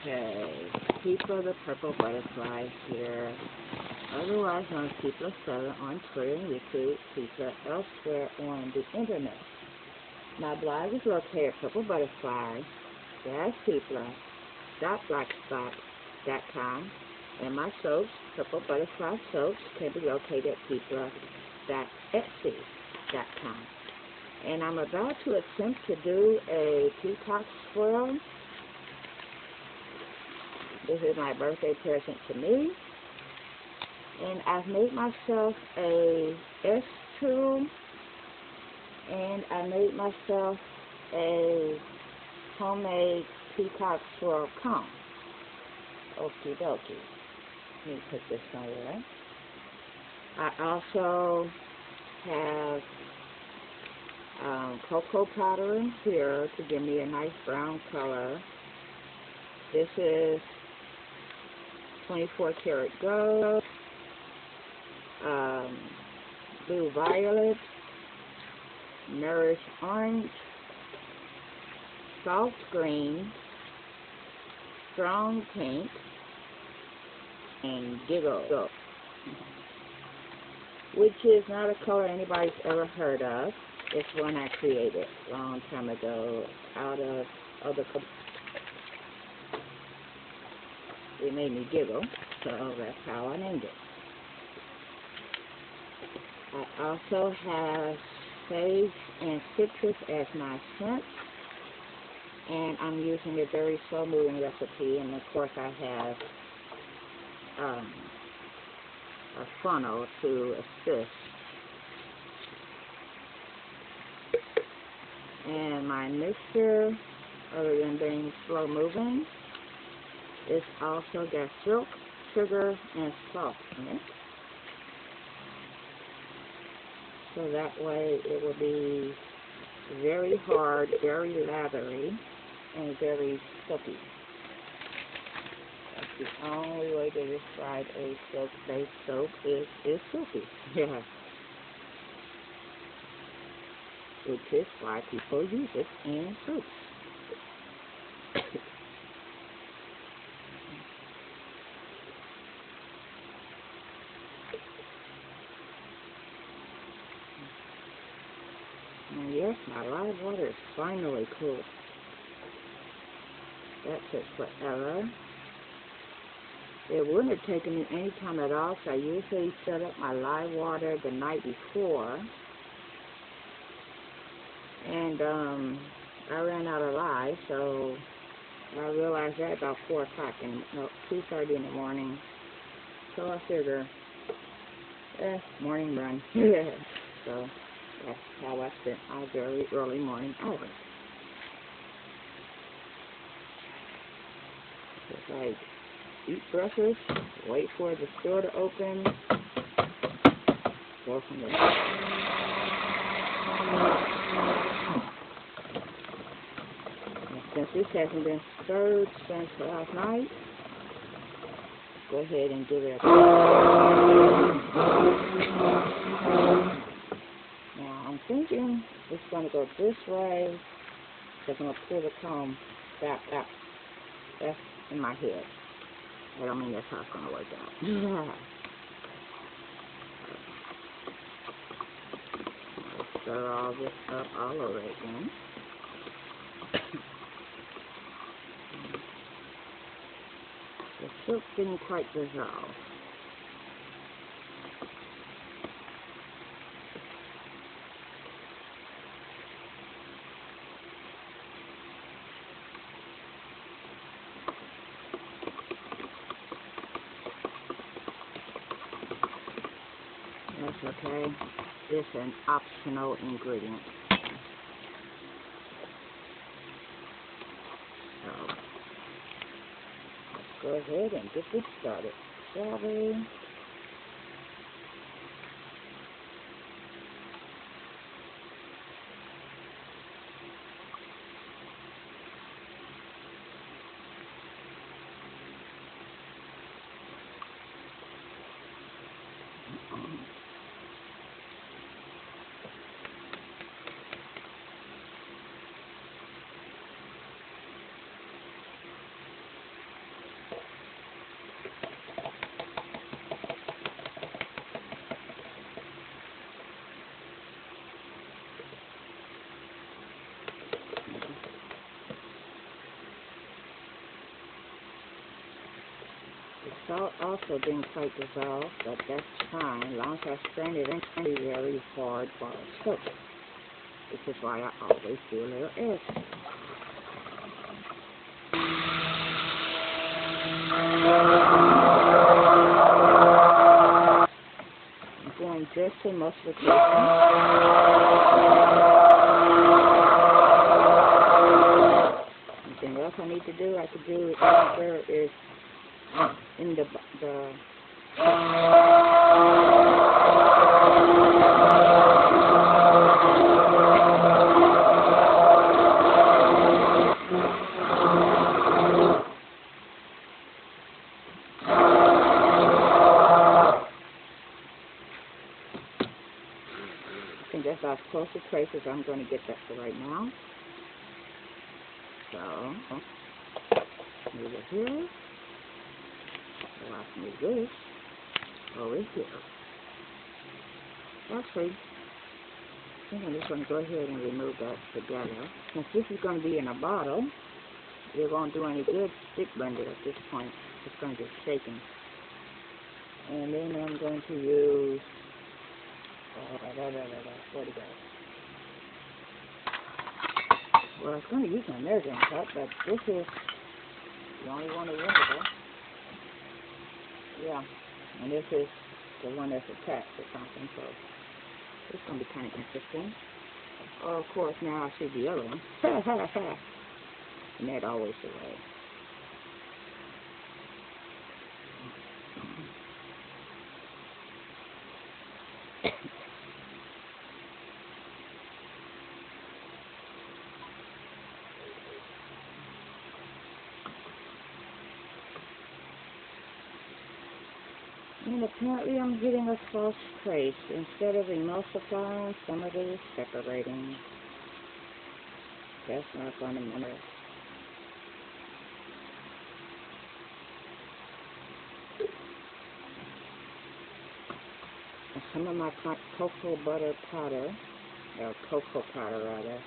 Okay, People the Purple Butterfly here, otherwise known as People7 on Twitter and YouTube, People elsewhere on the internet. My blog is located at PurpleButterfly.blogspot.com, and my soaps, Purple Butterfly Soaps, can be located at People.etsy.com. And I'm about to attempt to do a peacock swirl. This is my birthday present to me. And I've made myself a S-tube, and I made myself a homemade peacock swirl comb. Okie dokie. Let me put this somewhere. I also have cocoa powder in here to give me a nice brown color. This is 24 karat gold, blue violet, nourish orange, soft green, strong pink, and giggle, which is not a color anybody's ever heard of. It's one I created a long time ago out of other colors. It made me giggle, so that's how I named it. I also have sage and citrus as my scent, and I'm using a very slow moving recipe, and of course I have a funnel to assist. And my mixture, other than being slow moving, it's also got silk, sugar, and salt in it. So that way it will be very hard, very lathery, and very silky. That's the only way to describe a silk-based soap is silky. Yeah. Which is why people use it in fruits. And yes, my live water is finally cool. That took forever. It wouldn't have taken me any time at all, so I usually set up my live water the night before. And I ran out of lye, so I realized that about 4 o'clock, 2:30 in the morning. So I figure, morning run. So that's how I spent my very early morning hours. Just like eat breakfast, wait for the store to open, go from there. Since this hasn't been stirred since last night, go ahead and give it a Now I'm thinking it's going to go this way, because I'm going to pull the comb back out. That's in my head. I don't mean that's how it's going to work out. I'll stir all this up all over again. The silk didn't quite dissolve. That's okay. It's an optional ingredient. So, let's go ahead and get this started, shall we? salt also didn't quite dissolve, but that's fine, as long as I strain it into very hard bar soap. This is why I always do a little air. I'm doing just emulsification. Anything else I need to do, I could do it where is in the I think that's as close to trace as I'm going to get that for right now. So, move it here. So I can move this over here. Actually, I think I'm just going to go ahead and remove that together. Since this is going to be in a bottle, it won't do any good stick blended at this point. It's going to get shaken. And then I'm going to use, where'd it go? Well, I was going to use my measuring cup, but this is the only one available. Yeah, and this is the one that's attached to something, so it's going to be kind of interesting. Oh, of course, now I see the other one. And that always the way. And apparently I'm getting a false trace. Instead of emulsifying, some of it is separating. That's not going to matter. And some of my cocoa butter powder, or cocoa powder rather,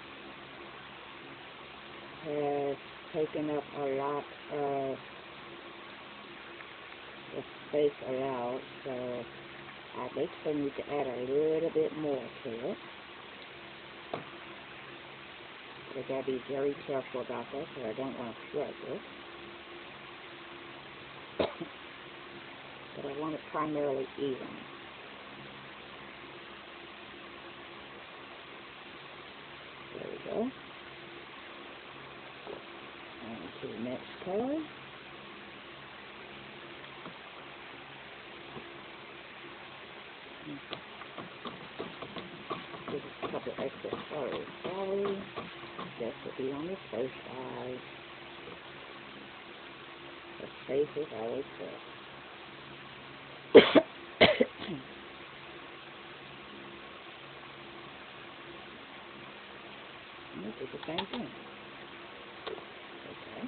has taken up a lot of the space allowed, so I basically need to add a little bit more to it. So I gotta be very careful about that because I don't want to sweat this. But I want it primarily even. There we go. And to the next color. Give us a couple extra colors. Sorry. This will be on the first side. The face is always first. And this is the same thing. Okay.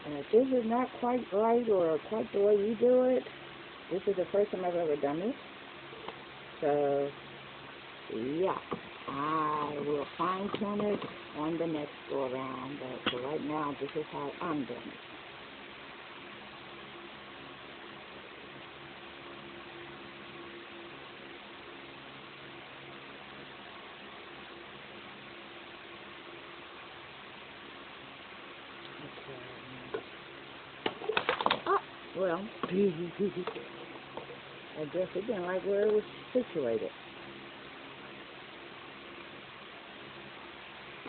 And if this is not quite right or quite the way you do it, this is the first time I've ever done this. So, yeah, I will fine tune it on the next go around. But for right now, this is how I'm doing it. Well, I guess it didn't like where it was situated.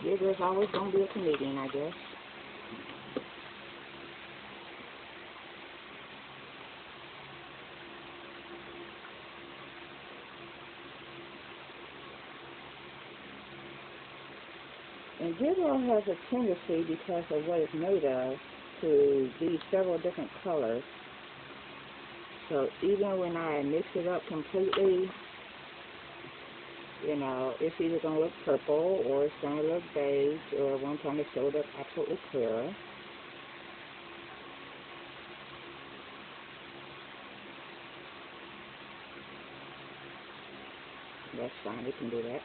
Yeah, there's always going to be a comedian, I guess. And Gizmo has a tendency, because of what it's made of, to be several different colors. So even when I mix it up completely, you know, it's either going to look purple or it's going to look beige, or one time it showed up absolutely clear. That's fine, we can do that.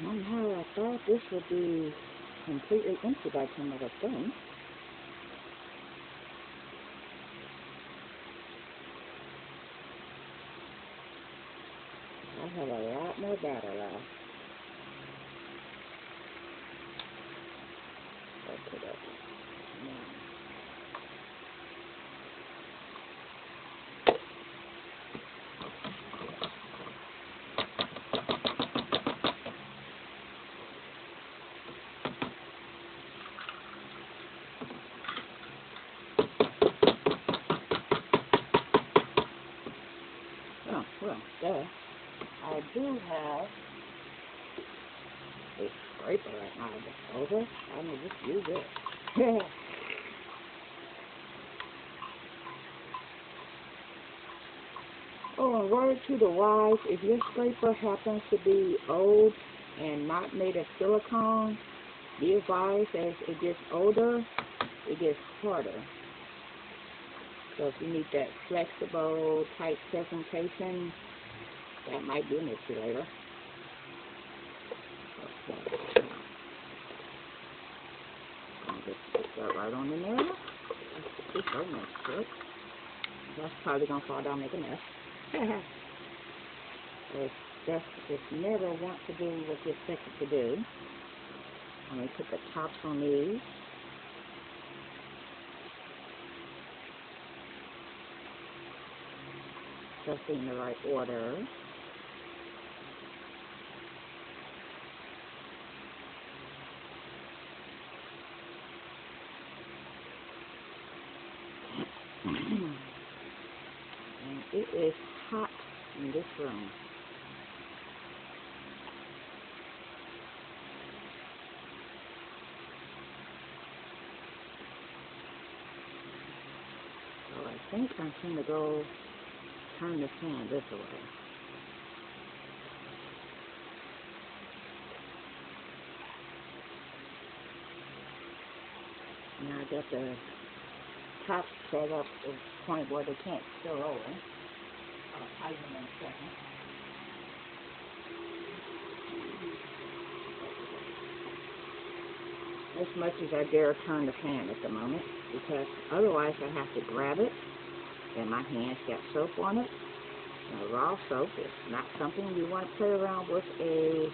Somehow I thought this would be completely empty by the time I was done. I have a lot more batter left. Okay. Oh, well, there. I do have a scraper right now. Over. I'm going to just use it. Oh, and word to the wise, if your scraper happens to be old and not made of silicone, be advised as it gets older, it gets harder. So if you need that flexible, tight presentation, that might be an issue later. Okay. I'll just put that right on in there. Let's put this right next to it. That's probably going to fall down and make a mess. It's never want to do what you expect it to do. I'm going to put the tops on these. Just in the right order. And it is hot in this room. So I think I'm going to go turn the fan this way. Now I got the tops set up to the point where they can't spill over. I'll tighten them in a second. As much as I dare turn the fan at the moment, because otherwise I have to grab it and my hands got soap on it. Now raw soap is not something you want to play around with a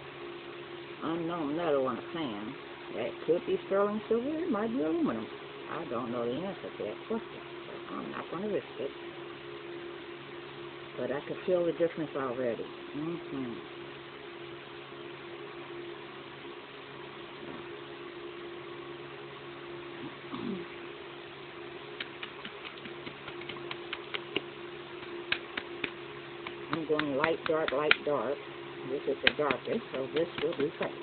unknown metal on a fan. That could be sterling silver, it might be aluminum. I don't know the answer to that question, so I'm not going to risk it. But I can feel the difference already. I'm going light, dark, light, dark. This is the darkest, so this will be first.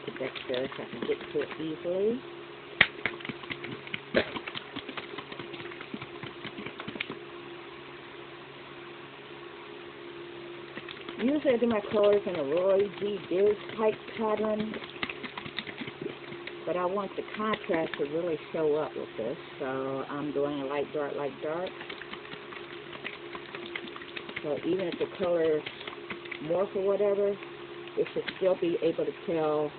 Put that there so I can get to it easily. Usually I do my colors in a Roy G. Biv type pattern, but I want the contrast to really show up with this, so I'm doing a light, dark, light, dark. So even if the color morph or whatever, it should still be able to tell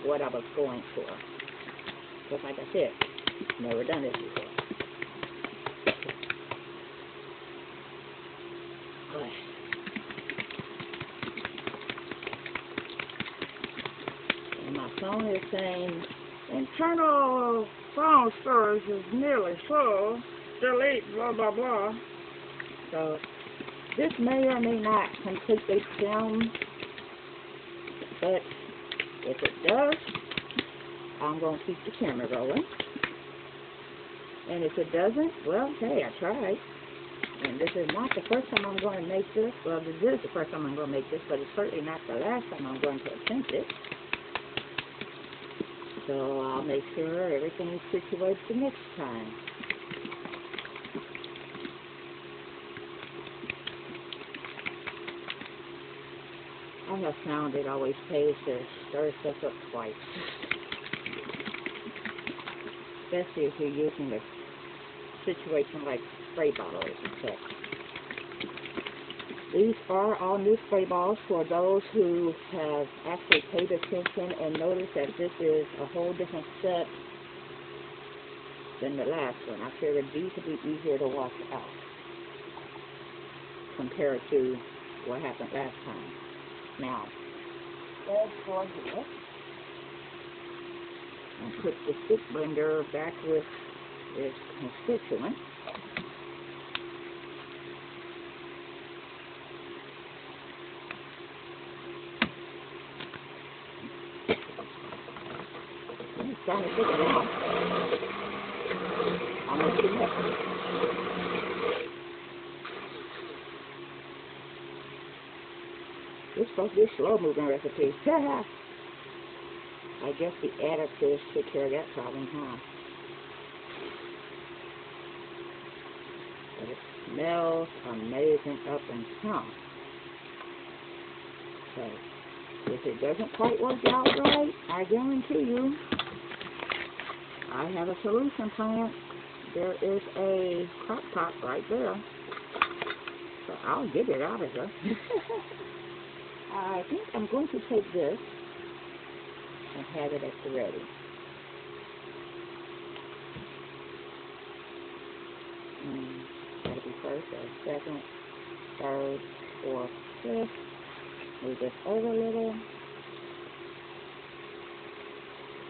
what I was going for. Just like I said, never done this before. And my phone is saying, internal phone storage is nearly full. Delete, blah, blah, blah. So this may or may not completely film, but if it does, I'm going to keep the camera rolling. And if it doesn't, well, hey, I tried. And this is not the first time I'm going to make this. Well, this is the first time I'm going to make this, but it's certainly not the last time I'm going to attempt it. So I'll make sure everything is situated the next time. I have found it always pays to stir stuff up twice. Especially if you're using a situation like spray bottles and such. These are all new spray balls for those who have actually paid attention and noticed that this is a whole different set than the last one. I figured these would be easier to wash out compared to what happened last time. Now, let's go ahead and put the stick blender back with its constituent. It's starting to thicken now. Almost too much. This is supposed to be a slow-moving recipe. I guess the additives took care of that problem, huh? But it smells amazing up and down. So, if it doesn't quite work out right, I guarantee you, I have a solution plan. There is a crock pot right there. So I'll get it out of here. I think I'm going to take this and have it at the ready. That'll be first or second, third, fourth, fifth. Move this over a little.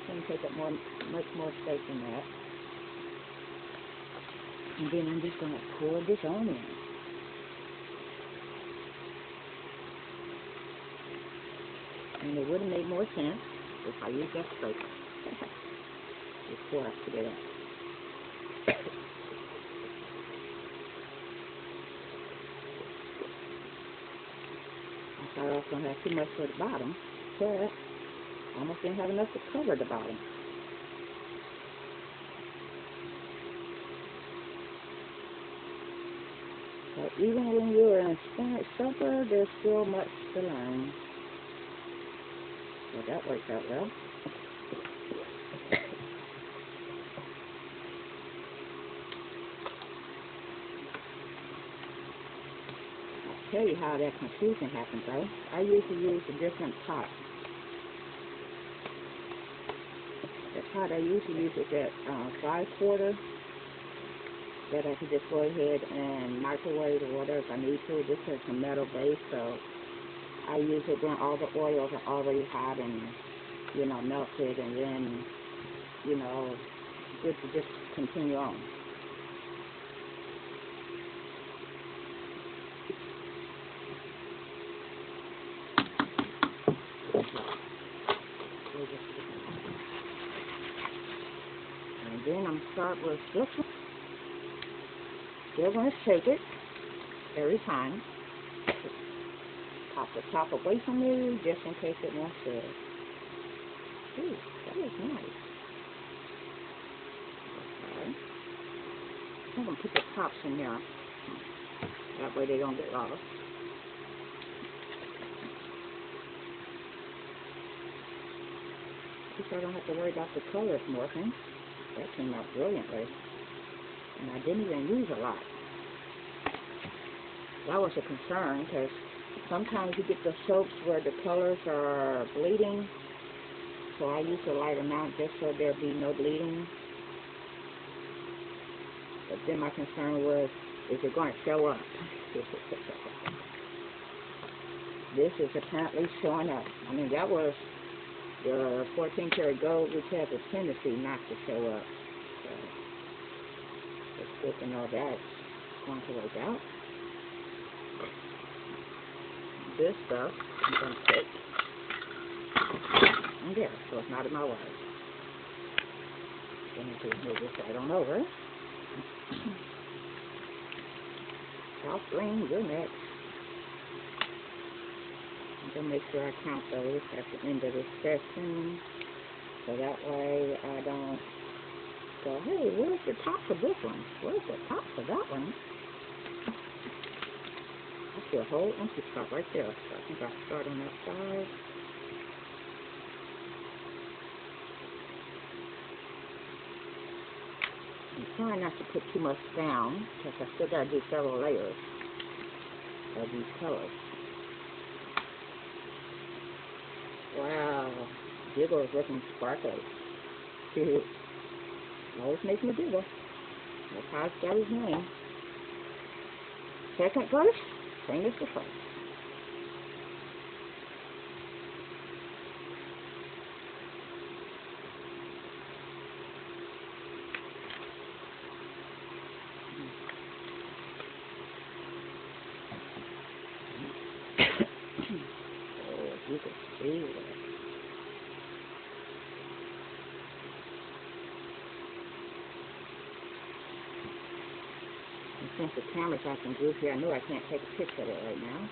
Can take up much more space than that. And then I'm just going to pour this on in. And it would have made more sense if I used that scraper before I put it in. I thought I was going to have too much for the bottom, but I almost didn't have enough to cover the bottom. So even when you're an experienced soaper, there's still much to learn. So that worked out well. I'll tell you how that confusion happens though. I usually use a different pot. The pot I usually use is at 5/4. That I can just go ahead and microwave or whatever if I need to. This is a metal base, so I use it when all the oils are already hot and, melted, and then, good to just continue on. And then I'm going to start with this one. Still going to shake it every time. Pop the top away from you just in case it wants to. Ooh, that is nice. Okay. I'm going to put the tops in there. That way they don't get lost. At least I don't have to worry about the colors morphing. That came out brilliantly. And I didn't even use a lot. That was a concern because sometimes you get the soaps where the colors are bleeding. So I use a light amount just so there'll be no bleeding. But then my concern was, is it going to show up? This is apparently showing up. I mean, that was the 14 karat gold, which has a tendency not to show up. So it's good to know that's going to work out. This stuff I'm going to take and there, so it's not in my way. Then I can move this right on over. South Green, you're next. I'm going to make sure I count those at the end of this session, so that way I don't go, hey, where's the top for this one? Where's the top for that one? see a whole empty spot right there. So I think I'll start on that side. I'm trying not to put too much down because I still got to do several layers of these colors. Wow, Jiggle is looking sparkly. Always makes me giggle. That's how I got his name. Second verse, same as the first. Oh, you can see that. Since the camera's acting goofy, I know I can't take a picture of it right now.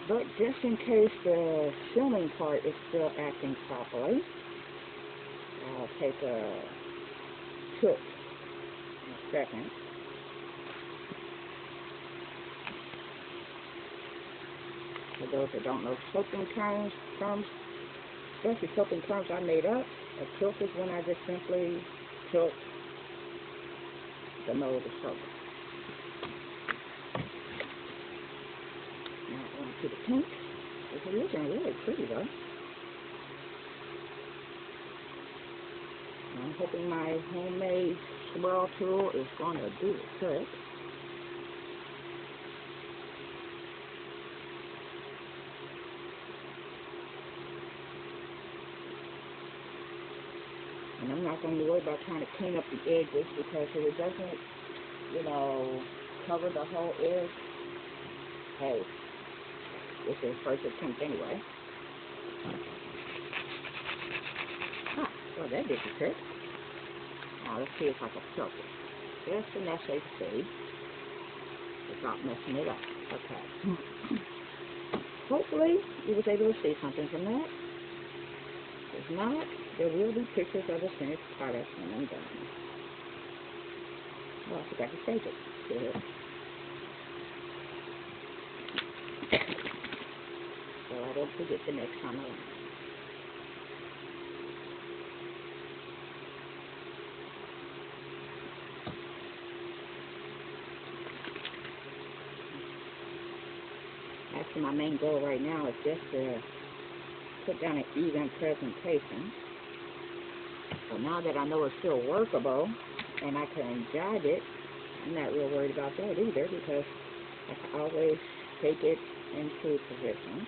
But just in case the filming part is still acting properly, I'll take a tip in a second. For those that don't know soaping terms, especially soaping terms I made up, a tilt is when I just simply tilt the mold of soap. Now on to the pink. It's looking really pretty though. I'm hoping my homemade swirl tool is going to do the trick. And I'm not going to worry about trying to clean up the edges because if it doesn't, you know, cover the whole edge, hey, this is first attempt anyway. Ah, well that did the trick. Now let's see if I can tilt it. Just enough so you can see without messing it up. Okay. Hopefully you was able to see something from that. If not, there will be pictures of the finished product when I'm done. Oh, I forgot to save it. Good. So I don't forget the next time around. Actually, my main goal right now is just to put down an even presentation. So now that I know it's still workable and I can guide it, I'm not real worried about that either because I can always take it into position.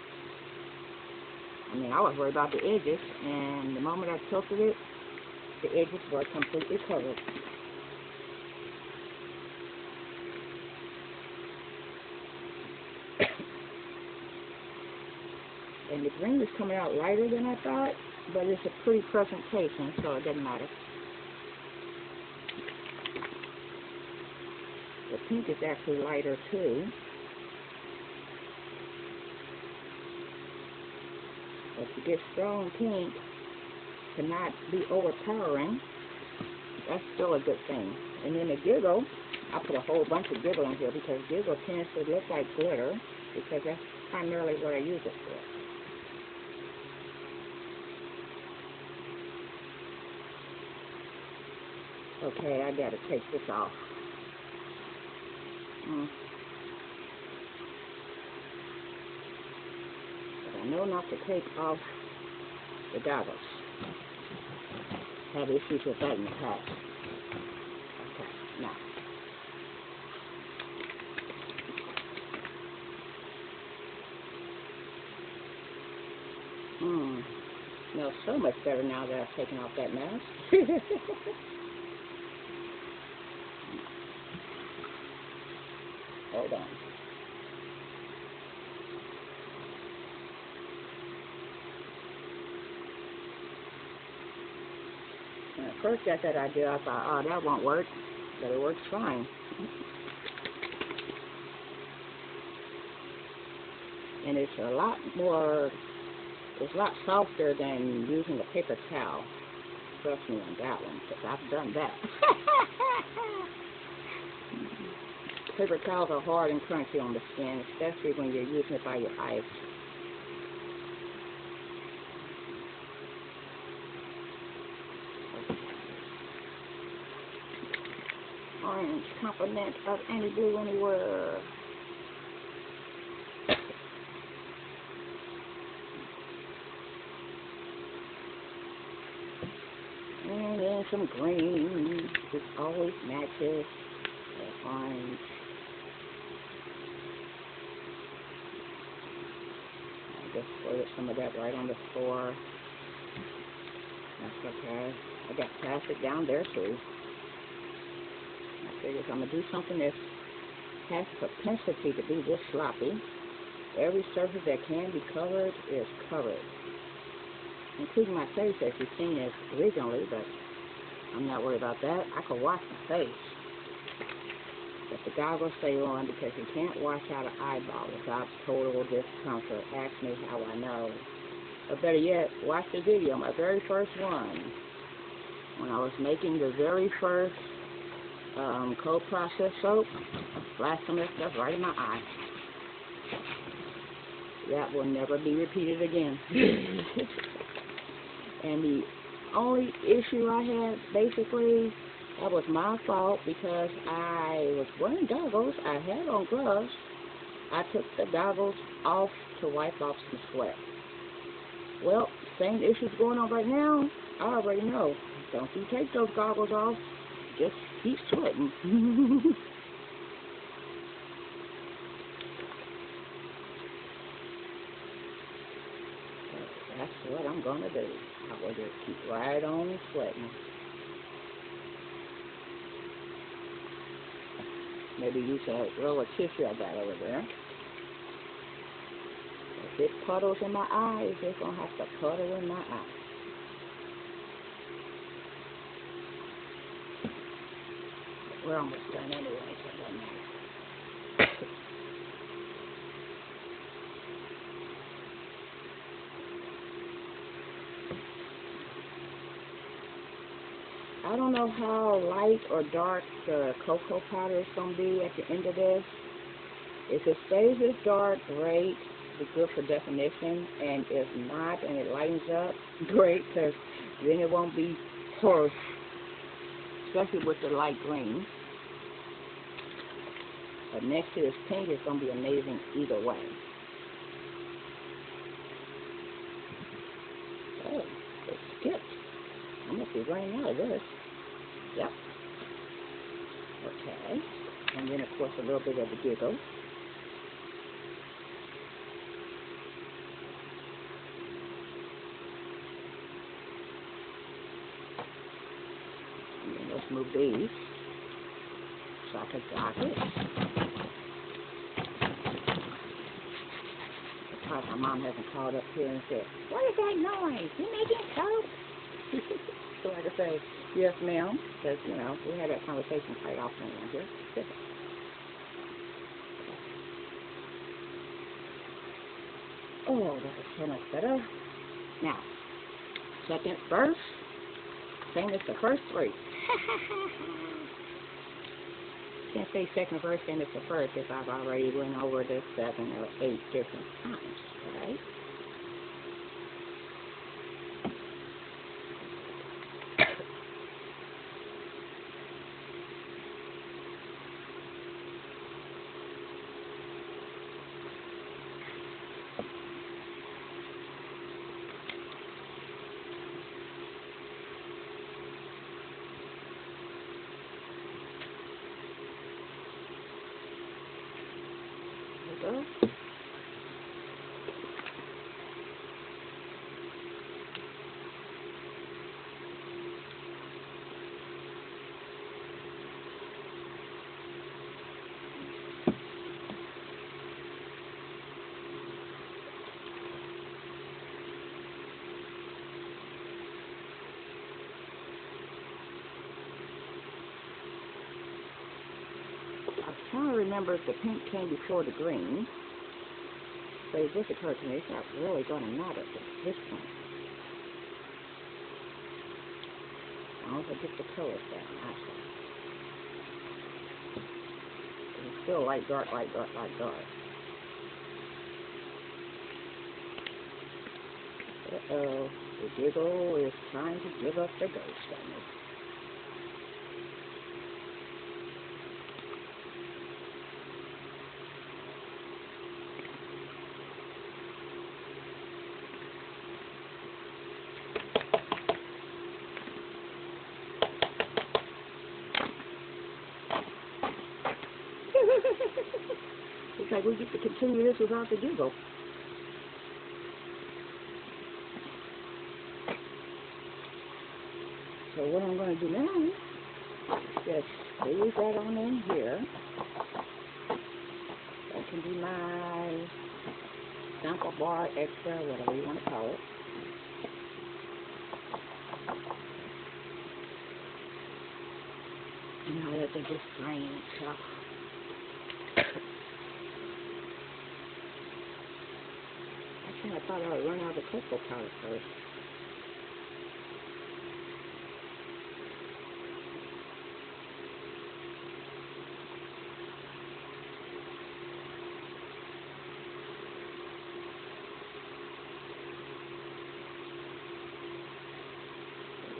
I mean, I was worried about the edges, and the moment I tilted it, the edges were completely covered. And the green is coming out lighter than I thought, but it's a pretty presentation, so it doesn't matter. The pink is actually lighter too. But to get strong pink to not be overpowering, that's still a good thing. And then the giggle, I put a whole bunch of giggle in here because giggle tends to look like glitter because that's primarily what I use it for. Okay, I gotta take this off. But I know not to take off the goggles. Had issues with that in the past. Okay, now. Smells so much better now that I've taken off that mask. Hold on. When I first got that idea, I thought, oh, that won't work, but it works fine. And it's a lot more It's a lot softer than using a paper towel. Trust me on that one, because I've done that. Paper towels are hard and crunchy on the skin, especially when you're using it by your eyes. Orange, compliment of any blue anywhere. And then some green, which always matches the orange. I just squirted some of that right on the floor. That's okay. I got plastic down there too. I figured if I'm going to do something that has the propensity to be this sloppy, every surface that can be covered is covered. Including my face, as you've seen it originally, but I'm not worried about that. I can wash my face. But the goggles stay on because you can't wash out an eyeball without total discomfort. Ask me how I know. Or better yet, watch the video, my very first one. When I was making the very first cold process soap, flashed some of that stuff right in my eye. That will never be repeated again. And the only issue I had, basically, that was my fault because I was wearing goggles. I had on gloves. I took the goggles off to wipe off some sweat. Well, same issues going on right now. I already know. Don't you take those goggles off. Just keep sweating. That's what I'm going to do. I will just keep right on sweating. Maybe use a roll of tissue I got over there. If it puddles in my eyes, it's going to have to puddle in my eyes. We're almost done anyway, so it doesn't matter. I don't know how light or dark the cocoa powder is going to be at the end of this. If it stays this dark, great. It's good for definition. And if not, and it lightens up, great, because then it won't be harsh, especially with the light green. But next to this pink, it's going to be amazing either way. Oh, it skipped. I must be running out of this. Yep. Okay. And then, of course, a little bit of the giggle. And then let's move these so I can dot it. My mom hasn't called up here and said, "What is that noise? You making soap?" So I can say, "Yes, ma'am," because, you know, we have that conversation quite often around here. Oh, that is so much better. Now, second verse, same as the first three. Can't say second verse and it's the first if I've already went over this 7 or 8 different times, right? There we go. I'm trying to remember if the pink came before the green. So it just occurred to me, it's not really going to matter at this point. As long as I get the colors down, actually. It's still light, dark, light, dark, light, dark. Uh-oh, the giggle is trying to give up the ghost on me. It's like we get to continue this without the giggle. So what I'm going to do now is just squeeze that on in here. That can be my sample bar, extra, whatever you want to call it. And now that they just drain itself. I thought I would run out of the cocoa powder first.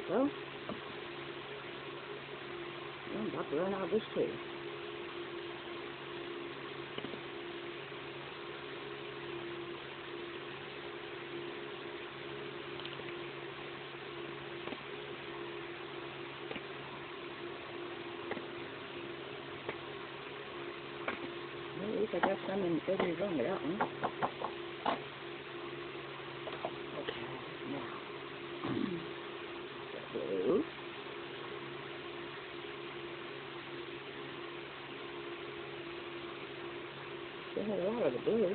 There we go. I'm about to run out of this too. At least I got some in every room of that one. Okay, now blue. Still have a lot of the blue.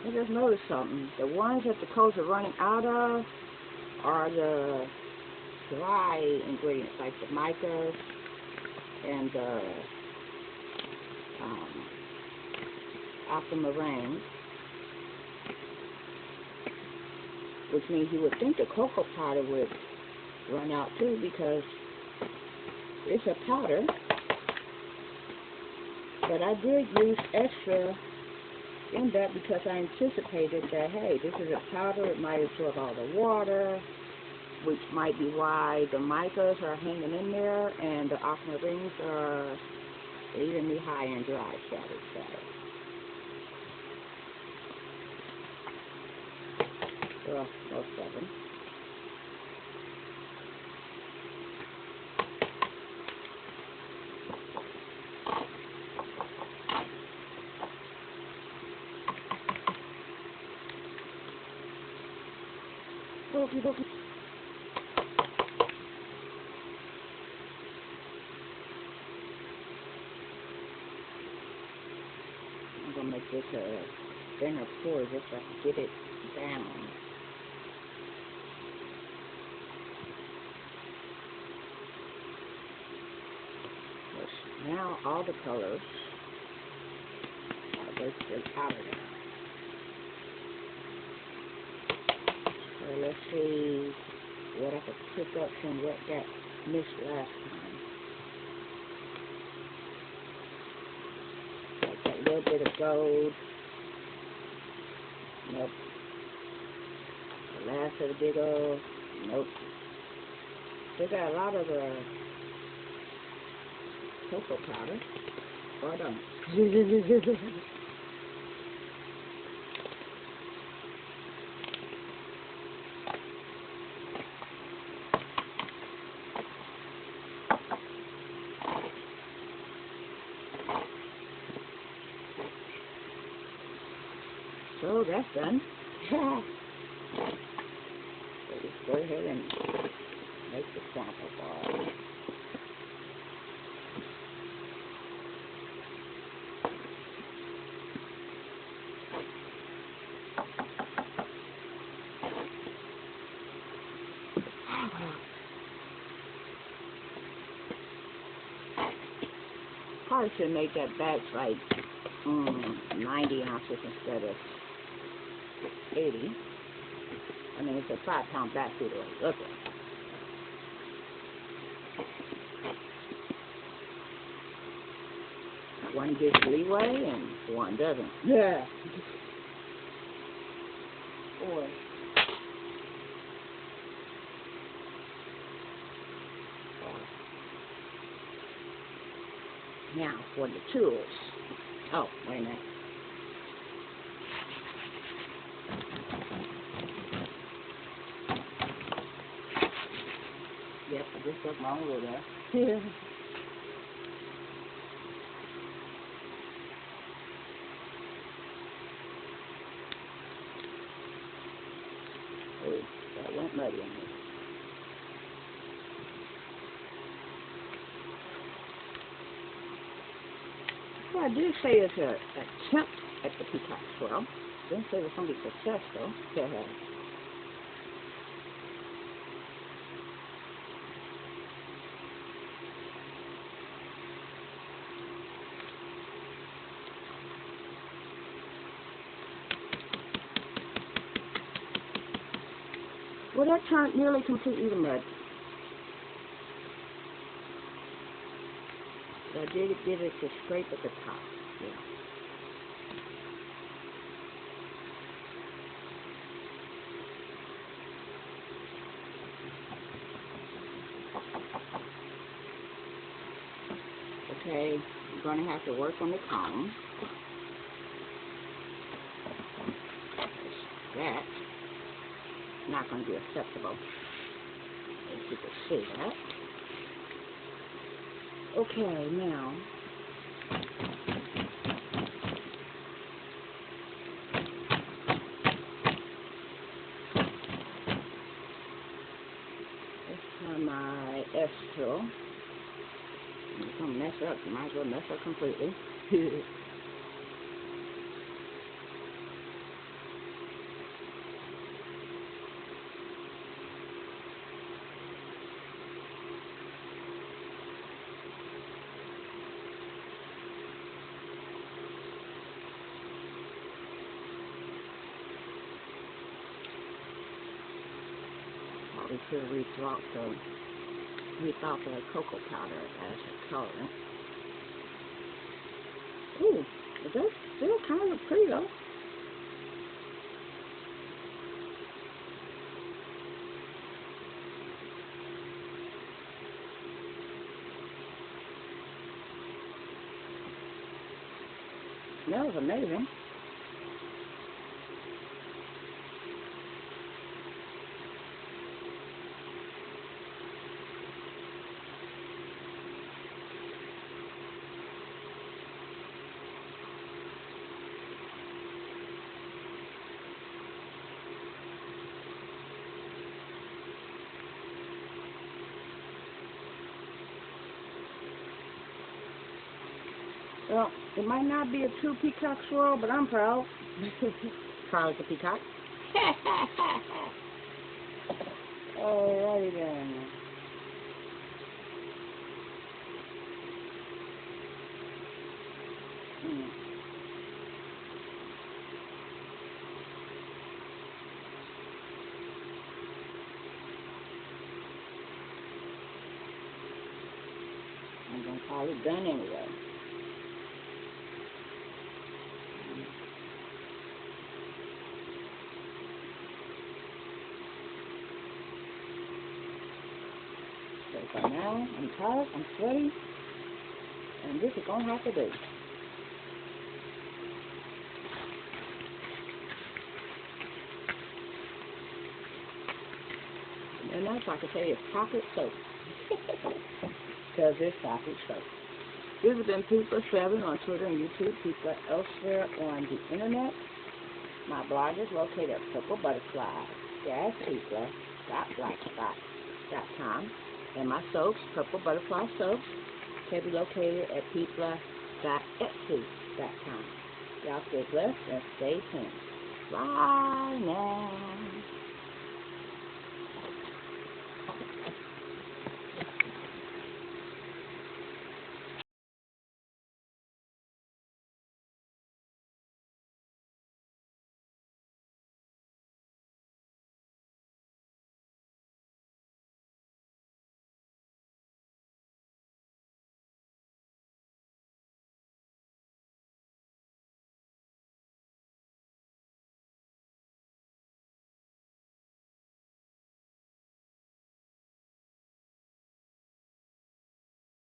I just noticed something. The ones that the colors are running out of are the dry ingredients, like the micas and the aquamarine, which means you would think the cocoa powder would run out too, because it's a powder. But I did use extra in that because I anticipated that, hey, this is a powder, it might absorb all the water, which might be why the micas are hanging in there and the aquamarines are leaving me high and dry, scattered. Well, most of them. Okay. I'm going to make this a thinner pour just so I can get it down. Now all the colors are basically out of there. So let's see what I could pick up from what got missed last time. Like that little bit of gold. Nope. The last of the big old. Nope. They got a lot of the cocoa powder. Or don't. So that's done. So just go ahead and make the sample bar. probably should make that batch like 90 ounces instead of 80. I mean, it's a 5-pound batch either way. Look at it. One gets leeway and one doesn't. Yeah. Boy. Now for the tools. Oh, wait a minute. Yep, I just stuck my rule there. Oh, that went muddy in there. Well, I did say it's an attempt at the peacock swirl. Didn't say it was going to be success, though. Yeah. Well, that turned nearly completely to mud. But I did get it to scrape at the top. Yeah. Okay, I'm going to have to work on the comb. That's not going to be acceptable, as you can see that. Okay, now let's try my S tool. It's going to mess up. You might as well mess up completely. We should re-thought the cocoa powder as a colorant. Ooh, it does still kind of look pretty though. Smells amazing. Well, it might not be a true peacock swirl, but I'm proud. Proud as a peacock. Alrighty then. I'm going to call it done anyway. So for now, I'm tired, I'm sweaty, and this is going to have to do. And that's like I say, it's pocket soap. Because it's pocket soap. This has been Pizza7 on Twitter and YouTube, Pizza elsewhere on the internet. My blog is located at PurpleButterfly-Pizza.blogspot.com. And my soaps, PurpleButterfly Soap, can be located at Pizza.etsy.com. Y'all stay blessed and stay tuned. Bye now.